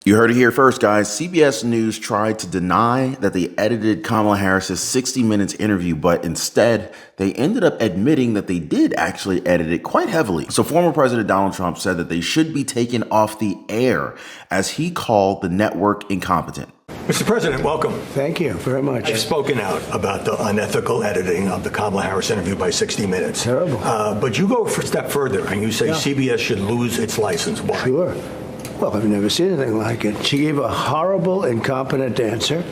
You heard it here first, guys. CBS News tried to deny that they edited Kamala Harris's 60 Minutes interview, but instead, they ended up admitting that they did actually edit it quite heavily. So former President Donald Trump said that they should be taken off the air, as he called the network incompetent. Mr. President, welcome. Thank you very much. I've spoken out about the unethical editing of the Kamala Harris interview by 60 Minutes. Terrible. But you go a step further and you say CBS should lose its license. Why? Sure. Well, I've never seen anything like it. She gave a horrible, incompetent answer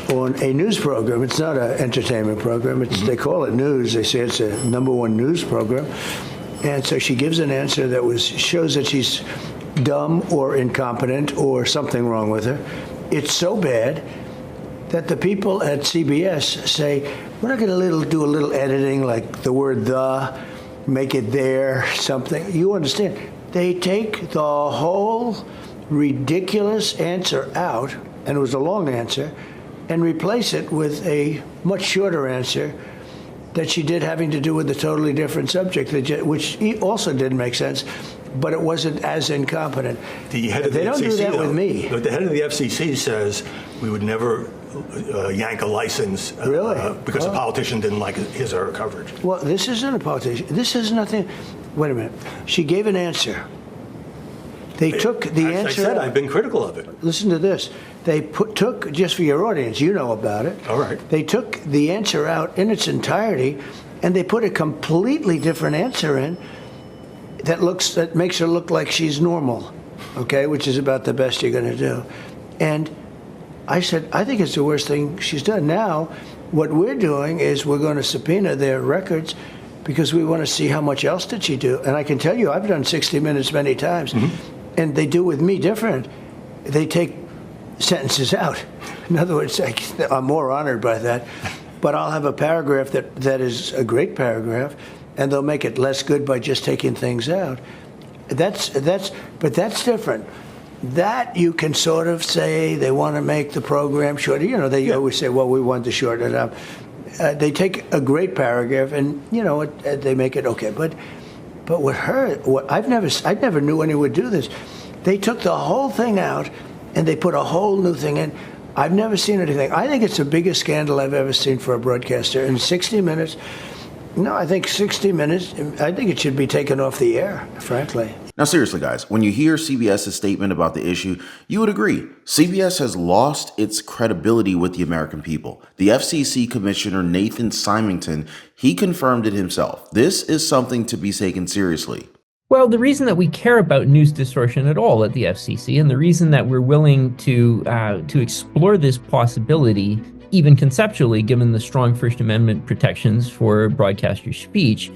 on a news program. It's not an entertainment program. They call it news. They say it's a #1 news program. And so she gives an answer that shows that she's dumb or incompetent or something wrong with her. It's so bad that the people at CBS say, we're not going to do a little editing, like the word "the," make it there, something. You understand? They take the whole ridiculous answer out, and it was a long answer, and replace it with a much shorter answer that she did having to do with a totally different subject, which also didn't make sense, but it wasn't as incompetent. The head of the FCC, don't do that though, with me. But the head of the FCC says we would never yank a license because a politician didn't like his or her coverage. Well, this isn't a politician. This is nothing. Wait a minute. She gave an answer. They took the answer. I said I've been critical of it. Listen to this. They took, just for your audience, you know about it. All right. They took the answer out in its entirety, and they put a completely different answer in that makes her look like she's normal, okay, which is about the best you're going to do. And I said, I think it's the worst thing she's done. Now, what we're doing is we're going to subpoena their records because we want to see how much else did she do. And I can tell you, I've done 60 Minutes many times, and they do with me different. They take sentences out. In other words, I'm more honored by that. But I'll have a paragraph that is a great paragraph, and they'll make it less good by just taking things out. But that's different. That you can sort of say they want to make the program shorter. You know, they always say, well, we want to shorten it up. They take a great paragraph and, they make it okay. But with her, I never knew anyone would do this. They took the whole thing out and they put a whole new thing in. I've never seen anything. I think it's the biggest scandal I've ever seen for a broadcaster. In 60 Minutes, I think 60 Minutes, I think it should be taken off the air, frankly. Now, seriously, guys, when you hear CBS's statement about the issue, you would agree. CBS has lost its credibility with the American people. The FCC Commissioner Nathan Symington, he confirmed it himself. This is something to be taken seriously. Well, the reason that we care about news distortion at all at the FCC, and the reason that we're willing to explore this possibility, even conceptually, given the strong First Amendment protections for broadcaster speech,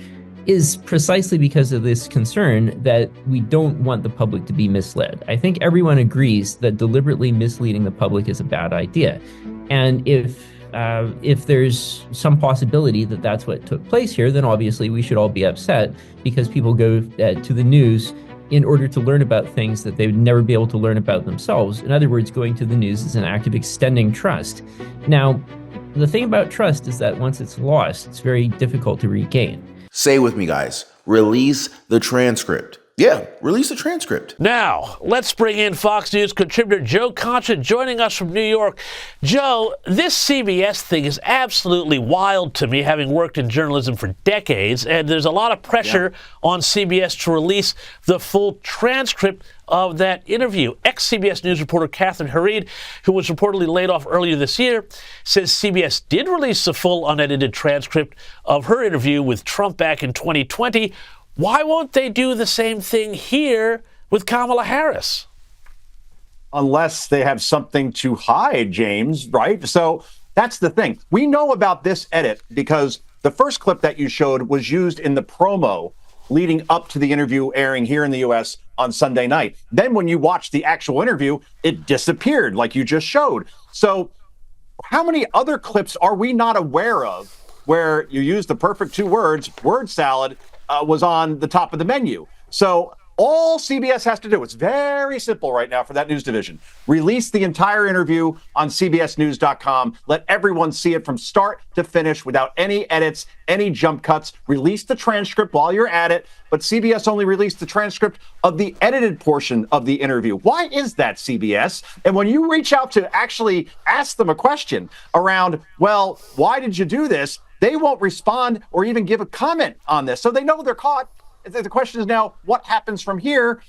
is precisely because of this concern that we don't want the public to be misled. I think everyone agrees that deliberately misleading the public is a bad idea. And if there's some possibility that that's what took place here, then obviously we should all be upset because people go to the news in order to learn about things that they would never be able to learn about themselves. In other words, going to the news is an act of extending trust. Now, the thing about trust is that once it's lost, it's very difficult to regain. Say with me, guys, release the transcript. Yeah, release the transcript. Now, let's bring in Fox News contributor Joe Concha joining us from New York. Joe, this CBS thing is absolutely wild to me, having worked in journalism for decades, and there's a lot of pressure on CBS to release the full transcript of that interview. Ex-CBS News reporter Catherine Hareed, who was reportedly laid off earlier this year, says CBS did release the full unedited transcript of her interview with Trump back in 2020. Why won't they do the same thing here with Kamala Harris? Unless they have something to hide, James, right? So that's the thing. We know about this edit because the first clip that you showed was used in the promo leading up to the interview airing here in the U.S. on Sunday night. Then when you watch the actual interview, it disappeared like you just showed. So how many other clips are we not aware of where you use the perfect two words, word salad, was on the top of the menu? So All CBS has to do, it's very simple right now for that news division, release the entire interview on cbsnews.com. Let everyone see it from start to finish without any edits, any jump cuts. Release the transcript while you're at it, but CBS only released the transcript of the edited portion of the interview. Why is that, CBS? And when you reach out to actually ask them a question around, well, why did you do this? They won't respond or even give a comment on this. So they know they're caught. The question is now, what happens from here?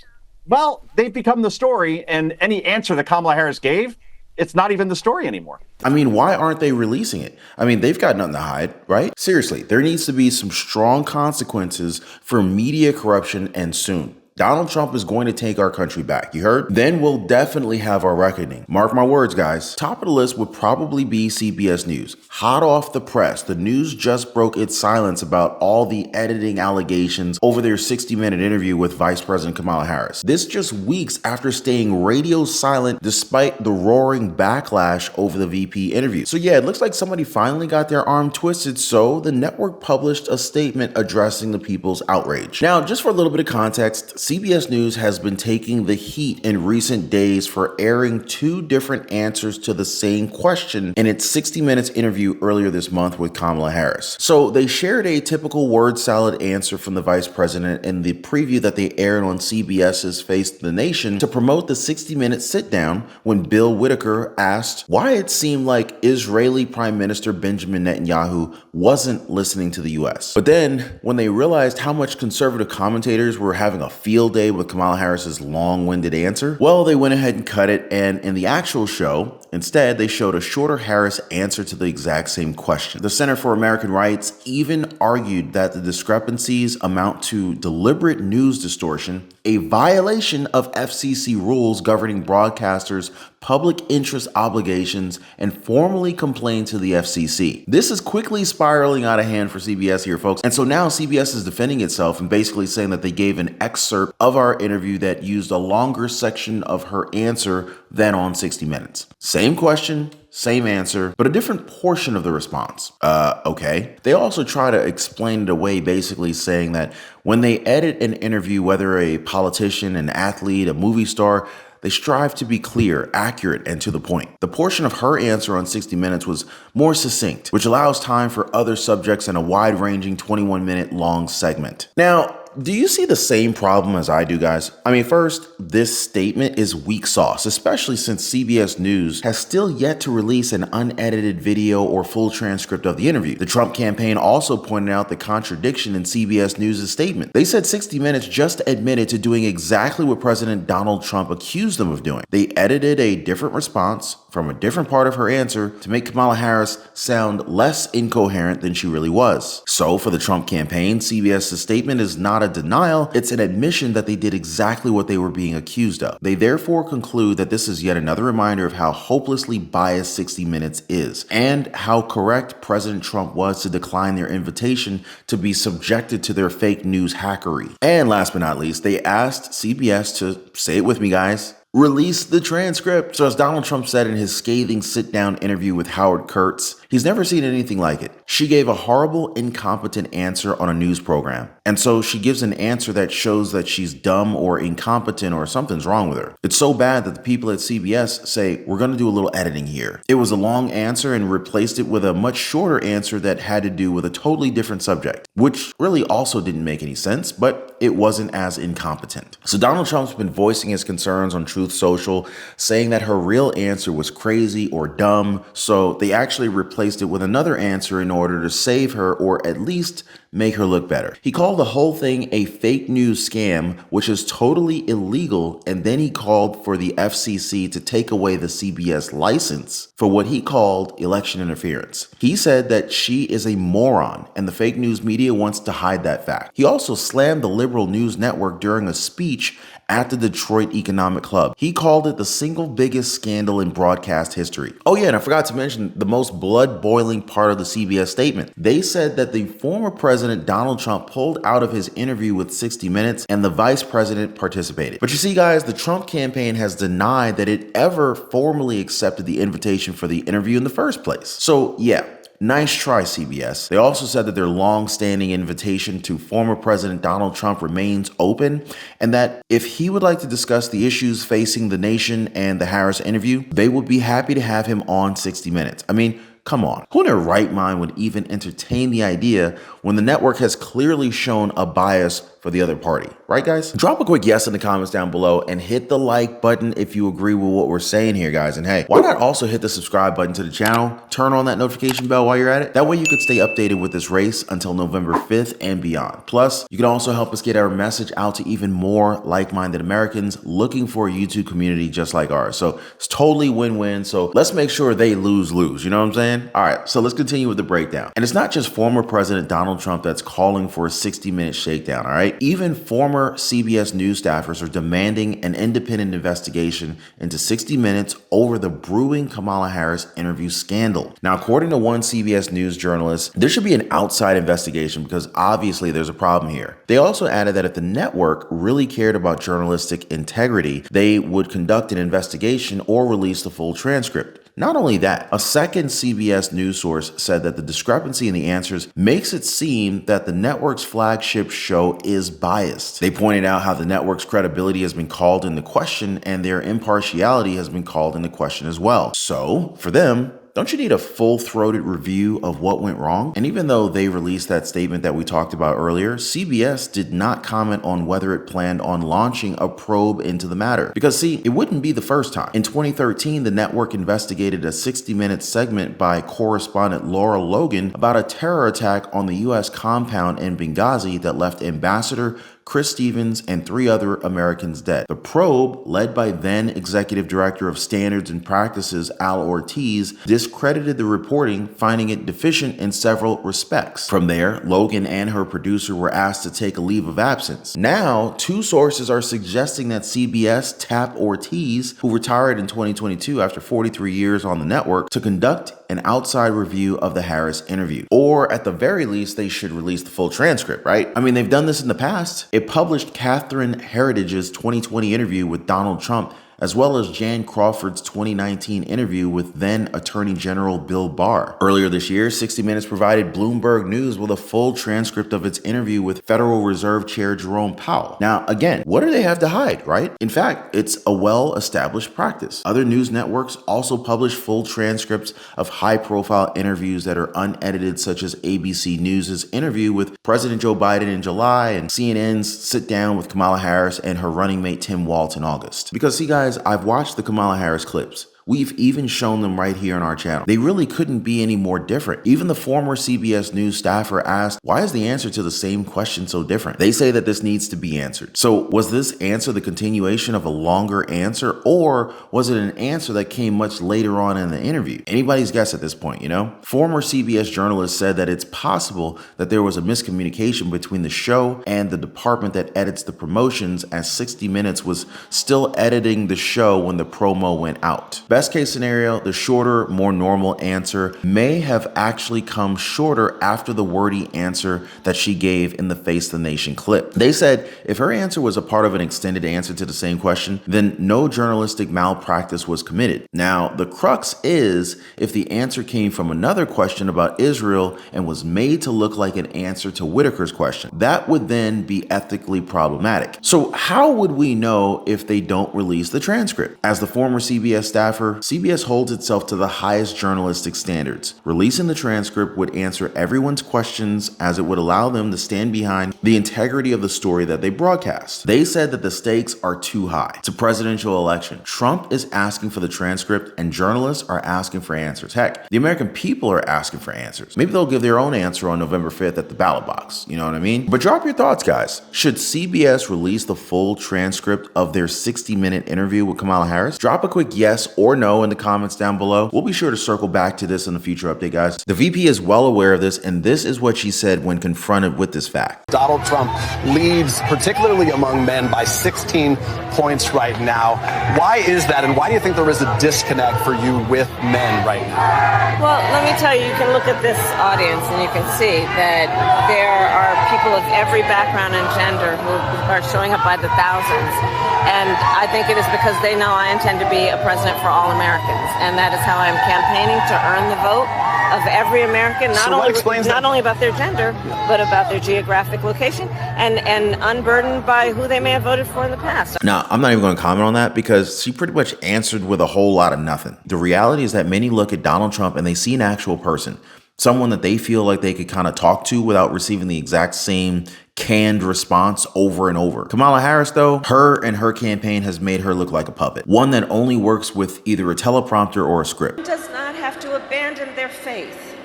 Well, they've become the story, and any answer that Kamala Harris gave, it's not even the story anymore. I mean, why aren't they releasing it? I mean, they've got nothing to hide, right? Seriously, there needs to be some strong consequences for media corruption, and soon. Donald Trump is going to take our country back. You heard? Then we'll definitely have our reckoning. Mark my words, guys. Top of the list would probably be CBS News. Hot off the press, the news just broke its silence about all the editing allegations over their 60-minute interview with Vice President Kamala Harris. This just weeks after staying radio silent despite the roaring backlash over the VP interview. So yeah, it looks like somebody finally got their arm twisted, so the network published a statement addressing the people's outrage. Now, just for a little bit of context, CBS News has been taking the heat in recent days for airing two different answers to the same question in its 60 Minutes interview earlier this month with Kamala Harris. So they shared a typical word salad answer from the vice president in the preview that they aired on CBS's Face the Nation to promote the 60-minute sit-down when Bill Whitaker asked why it seemed like Israeli Prime Minister Benjamin Netanyahu wasn't listening to the U.S. But then, when they realized how much conservative commentators were having a field day with Kamala Harris's long-winded answer, well, they went ahead and cut it, and in the actual show, instead, they showed a shorter Harris answer to the exact same question. The Center for American Rights even argued that the discrepancies amount to deliberate news distortion, a violation of FCC rules governing broadcasters' public interest obligations, and formally complained to the FCC. This is quickly spiraling out of hand for CBS here, folks. And so now CBS is defending itself and basically saying that they gave an excerpt of our interview that used a longer section of her answer than on 60 Minutes. Same question, same answer, but a different portion of the response. Okay. They also try to explain it away, basically saying that when they edit an interview, whether a politician, an athlete, a movie star, they strive to be clear, accurate, and to the point. The portion of her answer on 60 Minutes was more succinct, which allows time for other subjects in a wide-ranging 21-minute long segment. Now, do you see the same problem as I do, guys? I mean, first, this statement is weak sauce, especially since CBS News has still yet to release an unedited video or full transcript of the interview. The Trump campaign also pointed out the contradiction in CBS News' statement. They said 60 Minutes just admitted to doing exactly what President Donald Trump accused them of doing. They edited a different response from a different part of her answer to make Kamala Harris sound less incoherent than she really was. So for the Trump campaign, CBS's statement is not a denial, it's an admission that they did exactly what they were being accused of. They therefore conclude that this is yet another reminder of how hopelessly biased 60 Minutes is, and how correct President Trump was to decline their invitation to be subjected to their fake news hackery. And last but not least, they asked CBS to, say it with me guys, release the transcript. So as Donald Trump said in his scathing sit-down interview with Howard Kurtz, he's never seen anything like it. She gave a horrible, incompetent answer on a news program. And so she gives an answer that shows that she's dumb or incompetent or something's wrong with her. It's so bad that the people at CBS say, we're going to do a little editing here. It was a long answer and replaced it with a much shorter answer that had to do with a totally different subject, which really also didn't make any sense, but it wasn't as incompetent. So Donald Trump's been voicing his concerns on Truth Social, saying that her real answer was crazy or dumb, so they actually replaced it with another answer in order to save her or at least make her look better. He called the whole thing a fake news scam, which is totally illegal, and then he called for the FCC to take away the CBS license for what he called election interference. He said that she is a moron, and the fake news media wants to hide that fact. He also slammed the liberal news network during a speech at the Detroit Economic Club. He called it the single biggest scandal in broadcast history. Oh yeah, and I forgot to mention the most blood-boiling part of the CBS statement. They said that the former president Donald Trump pulled out of his interview with 60 Minutes and the vice president participated. But you see guys, the Trump campaign has denied that it ever formally accepted the invitation for the interview in the first place. So yeah, Nice try, CBS. They also said that their long-standing invitation to former President Donald Trump remains open, and that if he would like to discuss the issues facing the nation and the Harris interview, they would be happy to have him on 60 Minutes. I mean, come on. Who in their right mind would even entertain the idea when the network has clearly shown a bias for the other party, right, guys? Drop a quick yes in the comments down below and hit the like button if you agree with what we're saying here, guys. And hey, why not also hit the subscribe button to the channel? Turn on that notification bell while you're at it. That way you could stay updated with this race until November 5th and beyond. Plus, you can also help us get our message out to even more like-minded Americans looking for a YouTube community just like ours. So it's totally win-win. So let's make sure they lose-lose. You know what I'm saying? All right, so let's continue with the breakdown. And it's not just former President Donald Trump that's calling for a 60-minute shakedown, all right? Even former CBS News staffers are demanding an independent investigation into 60 Minutes over the brewing Kamala Harris interview scandal. Now, according to one CBS News journalist, there should be an outside investigation because obviously there's a problem here. They also added that if the network really cared about journalistic integrity, they would conduct an investigation or release the full transcript. Not only that, a second CBS News source said that the discrepancy in the answers makes it seem that the network's flagship show is biased. They pointed out how the network's credibility has been called into question and their impartiality has been called into question as well. So, for them, don't you need a full-throated review of what went wrong? And even though they released that statement that we talked about earlier, CBS did not comment on whether it planned on launching a probe into the matter. Because see, it wouldn't be the first time. In 2013, the network investigated a 60-minute segment by correspondent Laura Logan about a terror attack on the U.S. compound in Benghazi that left Ambassador Chris Stevens and 3 other Americans dead. The probe, led by then Executive Director of Standards and Practices Al Ortiz, discredited the reporting, finding it deficient in several respects. From there, Logan and her producer were asked to take a leave of absence. Now, 2 sources are suggesting that CBS tapped Ortiz, who retired in 2022 after 43 years on the network, to conduct an outside review of the Harris interview. Or at the very least, they should release the full transcript, right? I mean, they've done this in the past. It published Catherine Heritage's 2020 interview with Donald Trump, as well as Jan Crawford's 2019 interview with then Attorney General Bill Barr. Earlier this year, 60 Minutes provided Bloomberg News with a full transcript of its interview with Federal Reserve Chair Jerome Powell. Now, again, what do they have to hide, right? In fact, it's a well-established practice. Other news networks also publish full transcripts of high-profile interviews that are unedited, such as ABC News' interview with President Joe Biden in July and CNN's sit down with Kamala Harris and her running mate Tim Walz in August. Because see, guys, I've watched the Kamala Harris clips. We've even shown them right here on our channel. They really couldn't be any more different. Even the former CBS News staffer asked, why is the answer to the same question so different? They say that this needs to be answered. So was this answer the continuation of a longer answer, or was it an answer that came much later on in the interview? Anybody's guess at this point, you know? Former CBS journalists said that it's possible that there was a miscommunication between the show and the department that edits the promotions, as 60 Minutes was still editing the show when the promo went out. Best case scenario, the shorter, more normal answer may have actually come shorter after the wordy answer that she gave in the Face the Nation clip. They said if her answer was a part of an extended answer to the same question, then no journalistic malpractice was committed. Now, the crux is if the answer came from another question about Israel and was made to look like an answer to Whitaker's question, that would then be ethically problematic. So how would we know if they don't release the transcript? As the former CBS staffer, CBS holds itself to the highest journalistic standards. Releasing the transcript would answer everyone's questions, as it would allow them to stand behind the integrity of the story that they broadcast. They said that the stakes are too high. It's a presidential election. Trump is asking for the transcript and journalists are asking for answers. Heck, the American people are asking for answers. Maybe they'll give their own answer on November 5th at the ballot box. You know what I mean? But drop your thoughts, guys. Should CBS release the full transcript of their 60-minute interview with Kamala Harris? Drop a quick yes or no in the comments down below. We'll be sure to circle back to this in a future update, guys. The VP is well aware of this, and this is what she said when confronted with this fact. Donald Trump leads, particularly among men, by 16 points right now. Why is that, and why do you think there is a disconnect for you with men right now? Well, let me tell you, you can look at this audience and you can see that there are people of every background and gender who are showing up by the thousands. And I think it is because they know I intend to be a president for all Americans. And that is how I'm campaigning to earn the vote. of every American, So what explains not that? only about their gender, but about their geographic location, and unburdened by who they may have voted for in the past. Now, I'm not even going to comment on that because she pretty much answered with a whole lot of nothing. The reality is that many look at Donald Trump and they see an actual person, someone that they feel like they could kind of talk to without receiving the exact same canned response over and over. Kamala Harris, though, her and her campaign has made her look like a puppet, one that only works with either a teleprompter or a script. Does not have to abandon their faith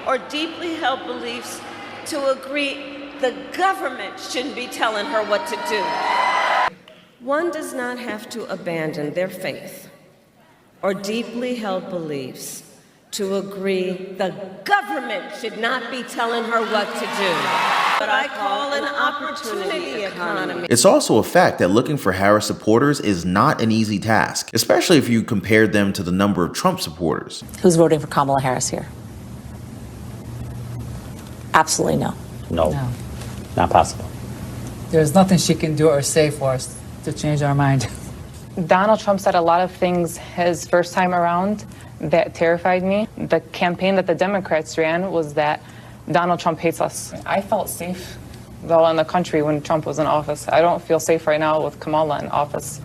or deeply held beliefs to agree the government shouldn't be telling her what to do. One does not have to abandon their faith or deeply held beliefs to agree the government should not be telling her what to do. What I call an opportunity economy. It's also a fact that looking for Harris supporters is not an easy task, especially if you compare them to the number of Trump supporters. Who's voting for Kamala Harris here? Absolutely no. No, not possible. There's nothing she can do or say for us to change our mind. Donald Trump said a lot of things his first time around that terrified me. The campaign that the Democrats ran was that Donald Trump hates us. I felt safe, though, in the country when Trump was in office. I don't feel safe right now with Kamala in office.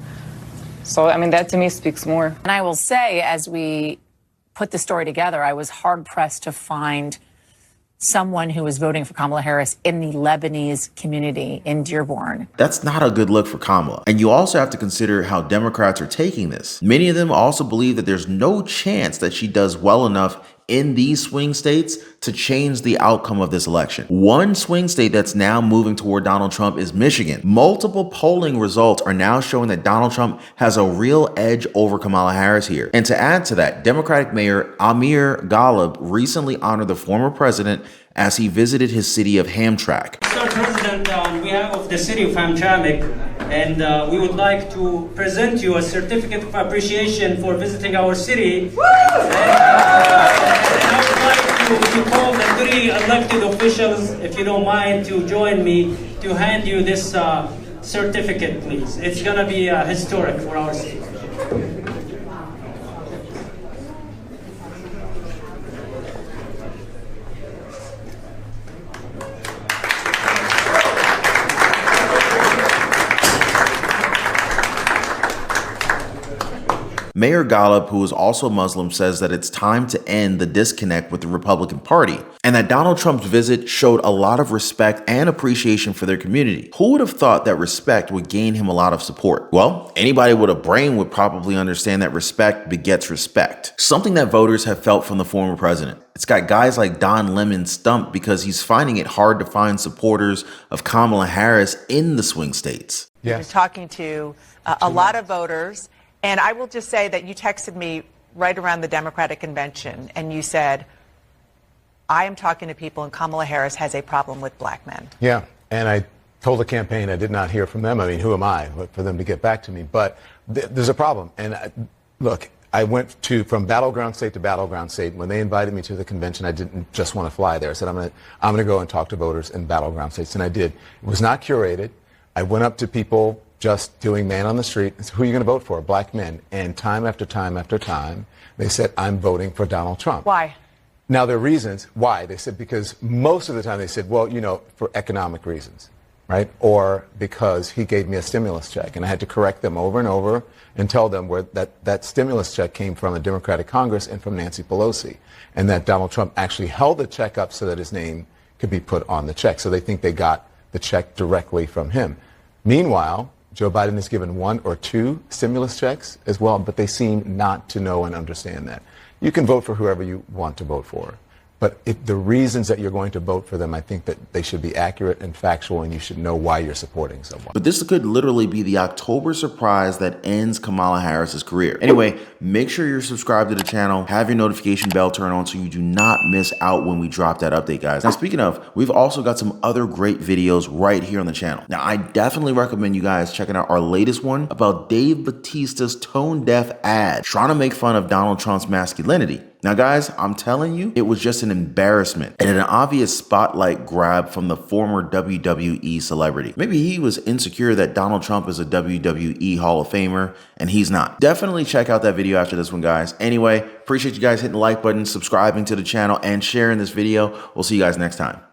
So, I mean, that to me speaks more. And I will say, as we put the story together, I was hard-pressed to find someone who was voting for Kamala Harris in the Lebanese community in Dearborn. That's not a good look for Kamala. And you also have to consider how Democrats are taking this. Many of them also believe that there's no chance that she does well enough in these swing states to change the outcome of this election. One swing state that's now moving toward Donald Trump is Michigan. Multiple polling results are now showing that Donald Trump has a real edge over Kamala Harris here. And to add to that, Democratic Mayor Amir Ghalib recently honored the former president as he visited his city of Hamtramck. Mr. President, on behalf of the city of Hamtramck, and we would like to present you a certificate of appreciation for visiting our city. And I would like to call the three elected officials, if you don't mind, to join me to hand you this certificate, please. It's going to be historic for our city. Mayor Ghalib, who is also Muslim, says that it's time to end the disconnect with the Republican Party, and that Donald Trump's visit showed a lot of respect and appreciation for their community. Who would have thought that respect would gain him a lot of support? Well, anybody with a brain would probably understand that respect begets respect, something that voters have felt from the former president. It's got guys like Don Lemon stumped because he's finding it hard to find supporters of Kamala Harris in the swing states. You're talking to a lot of voters. And I will just say that you texted me right around the Democratic convention, and you said, I am talking to people, and Kamala Harris has a problem with black men. Yeah, and I told the campaign I did not hear from them. I mean, who am I for them to get back to me? But there's a problem. And look, I went from battleground state to battleground state. When they invited me to the convention, I didn't just want to fly there. I said, I'm going to go and talk to voters in battleground states, and I did. It was not curated. I went up to people just doing man on the street. Who are you going to vote for? Black men. And time after time after time, they said, I'm voting for Donald Trump. Why? Now, their reasons, why? They said, because most of the time they said, well, you know, for economic reasons, right? Or because he gave me a stimulus check. And I had to correct them over and over and tell them where that stimulus check came from a Democratic Congress and from Nancy Pelosi. And that Donald Trump actually held the check up so that his name could be put on the check. So they think they got the check directly from him. Meanwhile, Joe Biden has given 1 or 2 stimulus checks as well, but they seem not to know and understand that. You can vote for whoever you want to vote for, but the reasons that you're going to vote for them, I think that they should be accurate and factual, and you should know why you're supporting someone. But this could literally be the October surprise that ends Kamala Harris's career. Anyway, make sure you're subscribed to the channel, have your notification bell turned on so you do not miss out when we drop that update, guys. Now, speaking of, we've also got some other great videos right here on the channel. Now, I definitely recommend you guys checking out our latest one about Dave Bautista's tone-deaf ad trying to make fun of Donald Trump's masculinity. Now guys, I'm telling you, it was just an embarrassment and an obvious spotlight grab from the former WWE celebrity. Maybe he was insecure that Donald Trump is a WWE Hall of Famer and he's not. Definitely check out that video after this one, guys. Anyway, appreciate you guys hitting the like button, subscribing to the channel, and sharing this video. We'll see you guys next time.